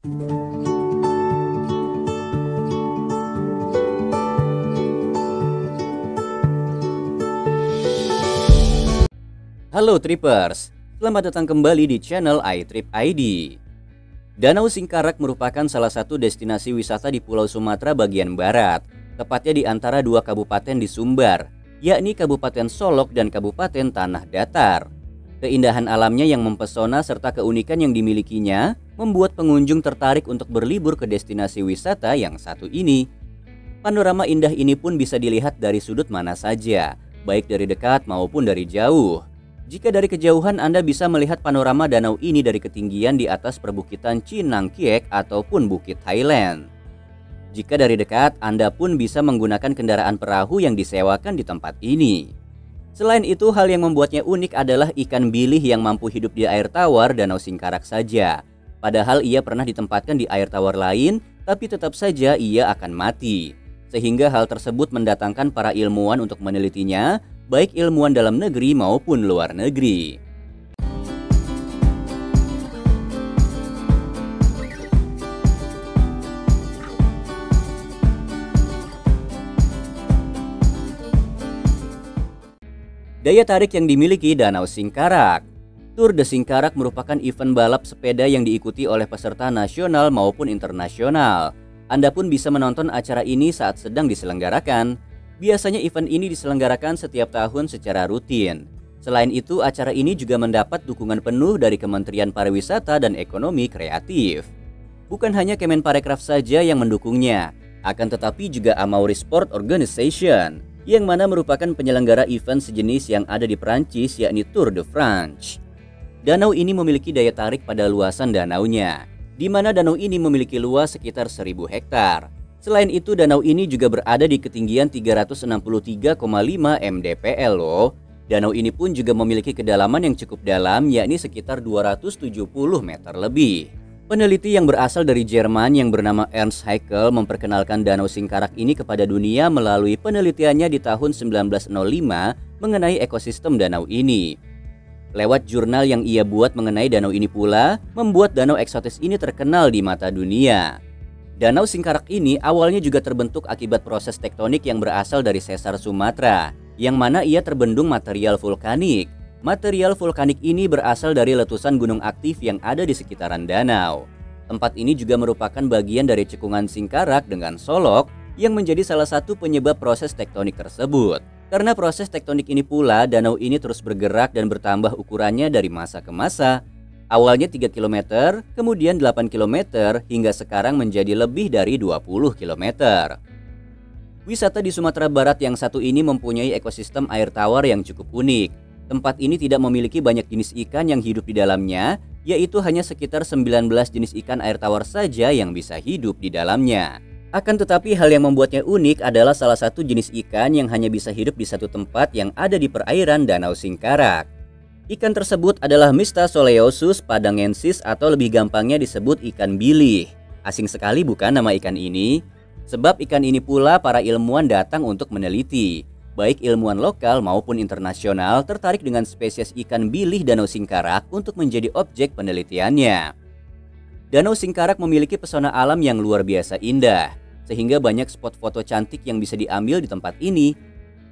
Halo Trippers, selamat datang kembali di channel iTrip ID. Danau Singkarak merupakan salah satu destinasi wisata di Pulau Sumatera bagian barat, tepatnya di antara dua kabupaten di Sumbar, yakni Kabupaten Solok dan Kabupaten Tanah Datar. Keindahan alamnya yang mempesona serta keunikan yang dimilikinya membuat pengunjung tertarik untuk berlibur ke destinasi wisata yang satu ini. Panorama indah ini pun bisa dilihat dari sudut mana saja, baik dari dekat maupun dari jauh. Jika dari kejauhan Anda bisa melihat panorama danau ini dari ketinggian di atas perbukitan Chinangkiek ataupun Bukit Highland. Jika dari dekat, Anda pun bisa menggunakan kendaraan perahu yang disewakan di tempat ini. Selain itu, hal yang membuatnya unik adalah ikan bilih yang mampu hidup di air tawar Danau Singkarak saja. Padahal ia pernah ditempatkan di air tawar lain, tapi tetap saja ia akan mati. Sehingga hal tersebut mendatangkan para ilmuwan untuk menelitinya, baik ilmuwan dalam negeri maupun luar negeri. Daya tarik yang dimiliki Danau Singkarak. Tour de Singkarak merupakan event balap sepeda yang diikuti oleh peserta nasional maupun internasional. Anda pun bisa menonton acara ini saat sedang diselenggarakan. Biasanya event ini diselenggarakan setiap tahun secara rutin. Selain itu, acara ini juga mendapat dukungan penuh dari Kementerian Pariwisata dan Ekonomi Kreatif. Bukan hanya Kemenparekraf saja yang mendukungnya, akan tetapi juga Amaury Sport Organization, yang mana merupakan penyelenggara event sejenis yang ada di Prancis, yakni Tour de France. Danau ini memiliki daya tarik pada luasan danaunya, di mana danau ini memiliki luas sekitar 1000 hektar. Selain itu, danau ini juga berada di ketinggian 363,5 mdpl loh. Danau ini pun juga memiliki kedalaman yang cukup dalam, yakni sekitar 270 meter lebih. Peneliti yang berasal dari Jerman yang bernama Ernst Haeckel memperkenalkan Danau Singkarak ini kepada dunia melalui penelitiannya di tahun 1905 mengenai ekosistem danau ini. Lewat jurnal yang ia buat mengenai danau ini pula, membuat danau eksotis ini terkenal di mata dunia. Danau Singkarak ini awalnya juga terbentuk akibat proses tektonik yang berasal dari sesar Sumatera, yang mana ia terbendung material vulkanik. Material vulkanik ini berasal dari letusan gunung aktif yang ada di sekitaran danau. Tempat ini juga merupakan bagian dari cekungan Singkarak dengan Solok yang menjadi salah satu penyebab proses tektonik tersebut. Karena proses tektonik ini pula, danau ini terus bergerak dan bertambah ukurannya dari masa ke masa. Awalnya 3 km, kemudian 8 km, hingga sekarang menjadi lebih dari 20 km. Wisata di Sumatera Barat yang satu ini mempunyai ekosistem air tawar yang cukup unik. Tempat ini tidak memiliki banyak jenis ikan yang hidup di dalamnya, yaitu hanya sekitar 19 jenis ikan air tawar saja yang bisa hidup di dalamnya. Akan tetapi hal yang membuatnya unik adalah salah satu jenis ikan yang hanya bisa hidup di satu tempat yang ada di perairan Danau Singkarak. Ikan tersebut adalah Mystacoleosus padangensis atau lebih gampangnya disebut ikan bilih. Asing sekali bukan nama ikan ini? Sebab ikan ini pula para ilmuwan datang untuk meneliti. Baik ilmuwan lokal maupun internasional tertarik dengan spesies ikan bilih Danau Singkarak untuk menjadi objek penelitiannya. Danau Singkarak memiliki pesona alam yang luar biasa indah, sehingga banyak spot foto cantik yang bisa diambil di tempat ini.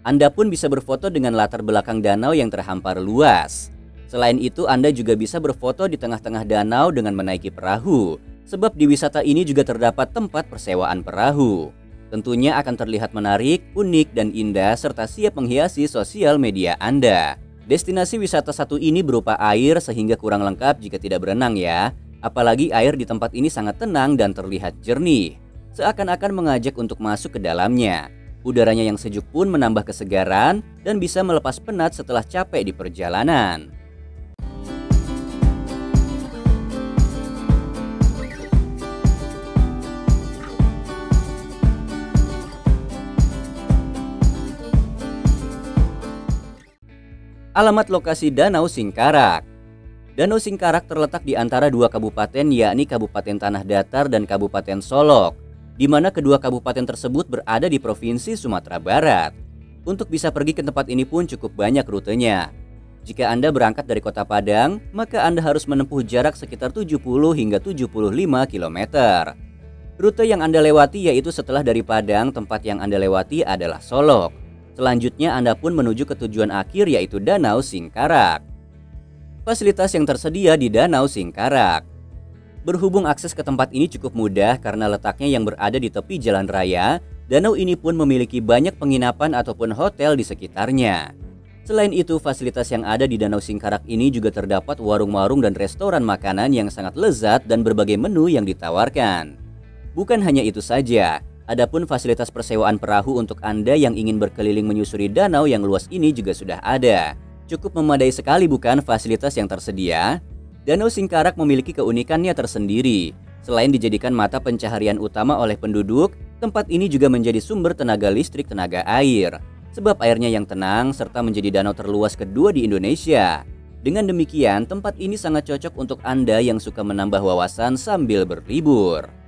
Anda pun bisa berfoto dengan latar belakang danau yang terhampar luas. Selain itu, Anda juga bisa berfoto di tengah-tengah danau dengan menaiki perahu, sebab di wisata ini juga terdapat tempat persewaan perahu. Tentunya akan terlihat menarik, unik, dan indah serta siap menghiasi sosial media Anda. Destinasi wisata satu ini berupa air sehingga kurang lengkap jika tidak berenang ya. Apalagi air di tempat ini sangat tenang dan terlihat jernih, seakan-akan mengajak untuk masuk ke dalamnya. Udaranya yang sejuk pun menambah kesegaran dan bisa melepas penat setelah capek di perjalanan. Alamat lokasi Danau Singkarak. Danau Singkarak terletak di antara dua kabupaten, yakni Kabupaten Tanah Datar dan Kabupaten Solok, di mana kedua kabupaten tersebut berada di Provinsi Sumatera Barat. Untuk bisa pergi ke tempat ini pun cukup banyak rutenya. Jika Anda berangkat dari Kota Padang, maka Anda harus menempuh jarak sekitar 70 hingga 75 kilometer. Rute yang Anda lewati yaitu setelah dari Padang, tempat yang Anda lewati adalah Solok. Selanjutnya Anda pun menuju ke tujuan akhir yaitu Danau Singkarak. Fasilitas yang tersedia di Danau Singkarak. Berhubung akses ke tempat ini cukup mudah karena letaknya yang berada di tepi jalan raya, danau ini pun memiliki banyak penginapan ataupun hotel di sekitarnya. Selain itu, fasilitas yang ada di Danau Singkarak ini juga terdapat warung-warung dan restoran makanan yang sangat lezat dan berbagai menu yang ditawarkan. Bukan hanya itu saja, adapun fasilitas persewaan perahu untuk Anda yang ingin berkeliling menyusuri danau yang luas ini juga sudah ada. Cukup memadai sekali bukan fasilitas yang tersedia? Danau Singkarak memiliki keunikannya tersendiri. Selain dijadikan mata pencaharian utama oleh penduduk, tempat ini juga menjadi sumber tenaga listrik tenaga air. Sebab airnya yang tenang serta menjadi danau terluas kedua di Indonesia. Dengan demikian, tempat ini sangat cocok untuk Anda yang suka menambah wawasan sambil berlibur.